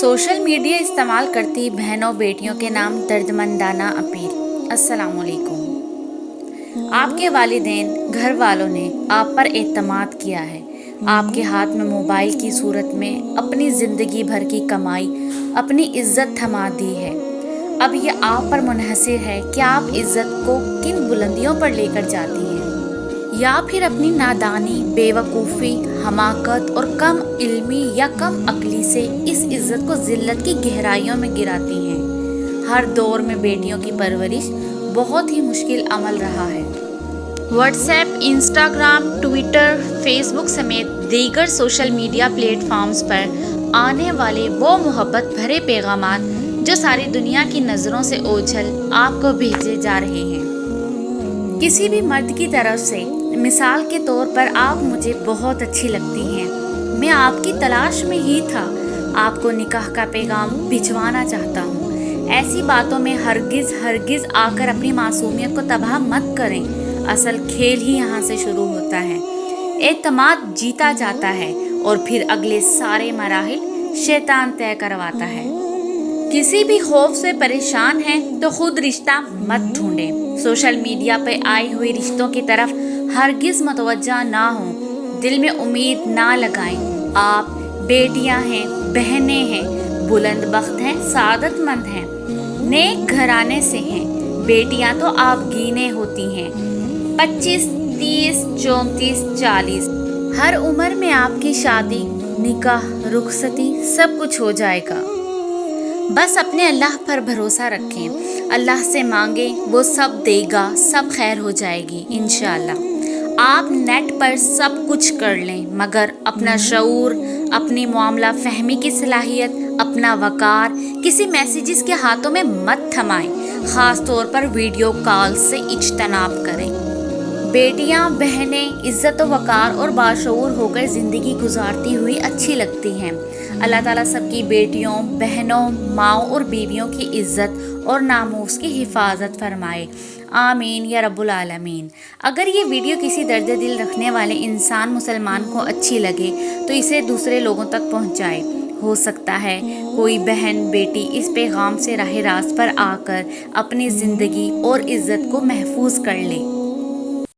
Social media इस्तेमाल करती बहनों बेटियों के नाम दर्दमंदाना अपील। अस्सलाम वालेकुम। आपके वालिदैन घर वालों ने आप पर एतमाद किया है। आपके हाथ में मोबाइल की सूरत में अपनी ज़िंदगी भर की कमाई, अपनी इज्जत थमा दी है। अब ये आप पर मुनहसिर है कि आप इज्जत को किन बुलंदियों पर लेकर जाती हैं, या फिर अपनी नादानी, बेवकूफ़ी, हमाकत और कम इल्मी या कम अक्ली से इस इज्जत को ज़िल्लत की गहराइयों में गिराती हैं। हर दौर में बेटियों की परवरिश बहुत ही मुश्किल अमल रहा है। व्हाट्सएप, इंस्टाग्राम, ट्विटर, फेसबुक समेत दीगर सोशल मीडिया प्लेटफॉर्म्स पर आने वाले वो मोहब्बत भरे पैगामात जो सारी दुनिया की नज़रों से ओझल आपको भेजे जा रहे हैं। किसी भी मर्द की तरफ से मिसाल के तौर पर आप मुझे बहुत अच्छी लगती हैं, मैं आपकी तलाश में ही था, आपको निकाह का पैगाम भिजवाना चाहता हूँ। ऐसी बातों में हरगिज़ आकर अपनी मासूमियत को तबाह मत करें। असल खेल ही यहाँ से शुरू होता है। एतमाद जीता जाता है और फिर अगले सारे मराहिल शैतान तय करवाता है। किसी भी खौफ से परेशान हैं तो खुद रिश्ता मत ढूंढें। सोशल मीडिया पे आए हुए रिश्तों की तरफ हरगिज़ मतवज्जा ना हो, दिल में उम्मीद ना लगाएं। आप बेटियां हैं, बहनें हैं, बुलंद बख्त हैं, सादतमंद हैं, नेक घराने से हैं। बेटियां तो आप गिने होती हैं, 25, 30, 34, 40। हर उम्र में आपकी शादी, निकाह, रुखसती सब कुछ हो जाएगा। बस अपने अल्लाह पर भरोसा रखें, अल्लाह से मांगें, वो सब देगा, सब खैर हो जाएगी इंशाअल्लाह। आप नेट पर सब कुछ कर लें, मगर अपना शऊर, अपनी मामला फहमी की सलाहियत, अपना वकार किसी मैसेजेस के हाथों में मत थमाएं। ख़ास तौर पर वीडियो कॉल से इज्तनाब करें। बेटियां, बहनें इज़्ज़त व वकार और बाशऊर होकर ज़िंदगी गुजारती हुई अच्छी लगती हैं। अल्लाह ताला सबकी बेटियों, बहनों, माओं और बीवियों की इज़्ज़त और नामूस की हिफाजत फरमाए। आमीन या रब्बुल आलमीन। अगर ये वीडियो किसी दर्द दिल रखने वाले इंसान मुसलमान को अच्छी लगे तो इसे दूसरे लोगों तक पहुँचाए। हो सकता है कोई बहन बेटी इस पैगाम से राह रास्त पर आकर अपनी ज़िंदगी और इज़्ज़त को महफूज कर ले।